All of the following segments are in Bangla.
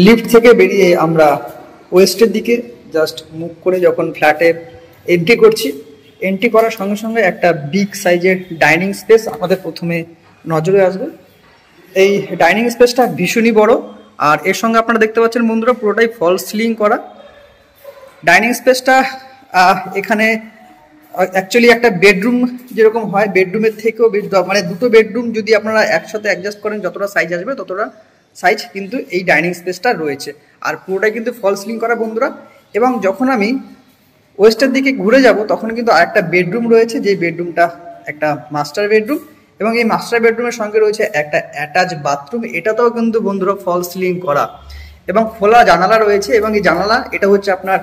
লিফট থেকে বেরিয়ে আমরা ওয়েস্টের দিকে জাস্ট মুভ করে যখন ফ্ল্যাটে এন্ট্রি করছি, এন্ট্রি করার সঙ্গে সঙ্গে একটা বিগ সাইজের ডাইনিং স্পেস আমাদের প্রথমে নজরে আসবে। এই ডাইনিং স্পেসটা ভীষণই বড়, আর এর সঙ্গে আপনারা দেখতে পাচ্ছেন বন্ধুরা পুরোটাই ফল সিলিং করা। ডাইনিং স্পেসটা এখানে অ্যাকচুয়ালি একটা বেডরুম যেরকম হয়, বেডরুমের থেকেও মানে দুটো বেডরুম যদি আপনারা একসাথে অ্যাডজাস্ট করেন যতটা সাইজ আসবে ততটা সাইজ কিন্তু এই ডাইনিং স্পেসটা রয়েছে, আর পুরোটাই কিন্তু ফল সিলিং করা বন্ধুরা। এবং যখন আমি ওয়েস্টের দিকে ঘুরে যাব তখন কিন্তু আরেকটা বেডরুম রয়েছে, যে বেডরুমটা একটা মাস্টার বেডরুম, এবং এই মাস্টার বেডরুমের সঙ্গে রয়েছে একটা অ্যাটাচ বাথরুম। এটাতেও কিন্তু বন্ধুরা ফল সিলিং করা এবং খোলা জানালা রয়েছে, এবং এই জানালা এটা হচ্ছে আপনার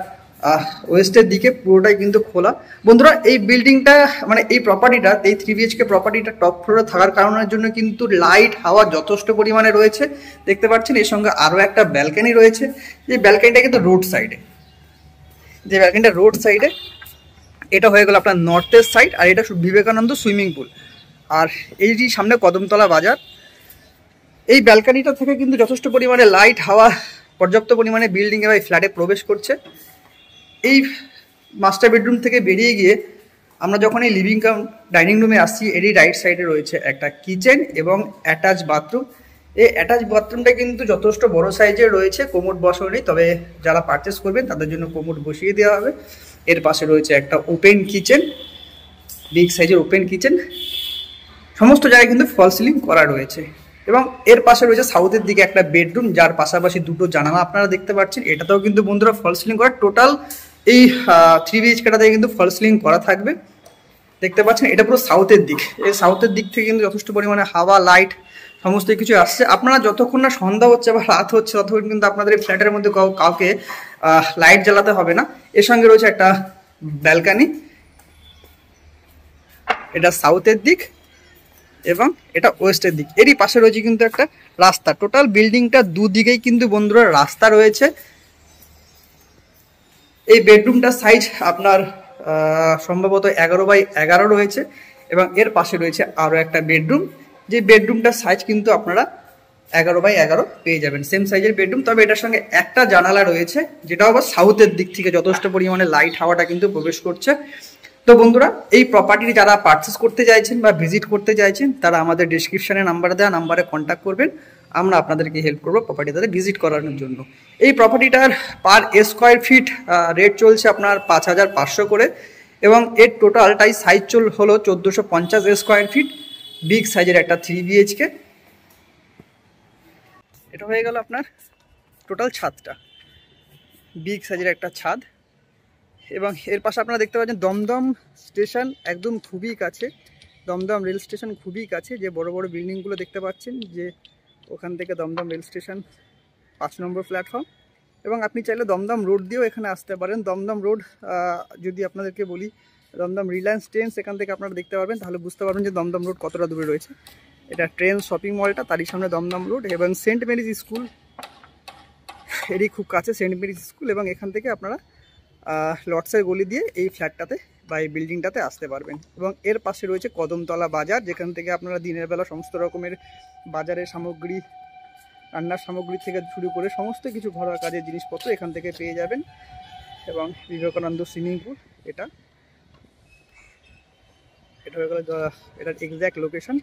ওয়েস্টের দিকে পুরোটাই কিন্তু খোলা বন্ধুরা। এই বিল্ডিংটা মানে এই প্রপার্টিটা, এই 3 BHK প্রপার্টিটা টপ ফ্লোরে থাকার কারণের জন্য কিন্তু লাইট হাওয়া যথেষ্ট পরিমাণে রয়েছে দেখতে পাচ্ছেন। এর সঙ্গে আরও একটা ব্যালকনি রয়েছে, যে ব্যালকনিটা কিন্তু রোড সাইডে, যে ব্যালকনিটা রোড সাইডে। এটা হয়ে গেল আপনার নর্থের সাইড, আর এটা বিবেকানন্দ সুইমিং পুল। আর এই যে সামনে কদমতলা বাজার, এই ব্যালকনিটা থেকে কিন্তু যথেষ্ট পরিমাণে লাইট হাওয়া পর্যাপ্ত পরিমাণে বিল্ডিংয়ে বা ফ্ল্যাটে প্রবেশ করছে। এই মাস্টার বেডরুম থেকে বেরিয়ে গিয়ে আমরা যখন এই লিভিং কাম ডাইনিং রুমে আসছি, এরই রাইট সাইডে রয়েছে একটা কিচেন এবং অ্যাটাচ বাথরুম। এই অ্যাটাচ বাথরুমটা কিন্তু যথেষ্ট বড় সাইজের রয়েছে, কোমোড বসানো নেই, তবে যারা পারচেস করবেন তাদের জন্য কোমোড বসিয়ে দেওয়া হবে। এর পাশে রয়েছে একটা ওপেন কিচেন, বিগ সাইজের ওপেন কিচেন। সমস্ত জায়গায় কিন্তু ফল সিলিং করা রয়েছে, এবং এর পাশে রয়েছে সাউথের দিকে একটা বেডরুম, যার পাশাপাশি দুটো জানালা আপনারা দেখতে পাচ্ছেন। এটাতেও কিন্তু বন্ধুরা ফল সিলিং করা। টোটাল এই 3 BHKটাতে কিন্তু ফল সিলিং করা থাকবে দেখতে পাচ্ছেন। এটা পুরো সাউথের দিক, এই সাউথের দিক থেকে কিন্তু যথেষ্ট পরিমাণে হাওয়া লাইট সমস্ত কিছু আসছে। আপনারা যতক্ষণ না সন্ধ্যা হচ্ছে বা রাত হচ্ছে ততক্ষণ কিন্তু আপনাদের এই ফ্ল্যাটের মধ্যে কাউকে লাইট জ্বালাতে হবে না। এর সঙ্গে রয়েছে একটা ব্যালকনি, এটা সাউথের দিক এবং এটা ওয়েস্টের দিক। এরই পাশে রয়েছে কিন্তু একটা রাস্তা। টোটাল বিল্ডিংটা দুদিকেই কিন্তু বন্ধুরা রাস্তা রয়েছে। এই বেডরুমটার সাইজ আপনার সম্ভবত 11x11 রয়েছে, এবং এর পাশে রয়েছে আরও একটা বেডরুম, যে বেডরুমটার সাইজ কিন্তু আপনারা 11x11 পেয়ে যাবেন, সেম সাইজের বেডরুম। তবে এটার সঙ্গে একটা জানালা রয়েছে, যেটা আবার সাউথের দিক থেকে যথেষ্ট পরিমাণে লাইট হাওয়াটা কিন্তু প্রবেশ করছে। তো বন্ধুরা, এই প্রপার্টি যারা পারচেস করতে চাইছেন বা ভিজিট করতে চাইছেন তারা আমাদের ডিসক্রিপশনে দেওয়া নাম্বারে কন্ট্যাক্ট করবেন, আমরা আপনাদেরকে হেল্প করবো প্রপার্টিটাতে ভিজিট করানোর জন্য। এই প্রপার্টিটার পার স্কোয়ার ফিট রেট চলছে আপনার 5500 করে, এবং এর টোটালটাই সাইজ হলো 1450 স্কোয়ার ফিট, বিগ সাইজের একটা 3 BHK। এটা হয়ে গেল আপনার টোটাল ছাদটা, বিগ সাইজের একটা ছাদ। এবং এর পাশে আপনারা দেখতে পাচ্ছেন দমদম স্টেশন একদম খুবই কাছে, দমদম রেল স্টেশন খুবই কাছে। যে বড় বড় বিল্ডিংগুলো দেখতে পাচ্ছেন, যে ওখান থেকে দমদম রেল স্টেশন 5 নম্বর প্ল্যাটফর্ম। এবং আপনি চাইলে দমদম রোড দিয়েও এখানে আসতে পারেন। দমদম রোড যদি আপনাদেরকে বলি, দমদম রিলায়েন্স ট্রেন্ডস এখান থেকে আপনারা দেখতে পারবেন, তাহলে বুঝতে পারবেন যে দমদম রোড কতটা দূরে রয়েছে। এটা ট্রেন্ডস শপিং মলটা, তারই সামনে দমদম রোড। এবং সেন্ট মেরিজ স্কুল এরই খুব কাছে সেন্ট মেরিজ স্কুল, এবং এখান থেকে আপনারা লটসের গলি দিয়ে এই ফ্ল্যাটটাতে বা এই বিল্ডিংটাতে আসতে পারবেন। এবং এর পাশে রয়েছে কদমতলা বাজার, যেখান থেকে আপনারা দিনের বেলা সমস্ত রকমের বাজারের সামগ্রী, রান্নার সামগ্রী থেকে শুরু করে সমস্ত কিছু ঘরোয়া কাজের জিনিসপত্র এখান থেকে পেয়ে যাবেন। এবং বিবেকানন্দ সুইমিং পুল, এটা হয়ে গেল এটার এক্স্যাক্ট লোকেশন।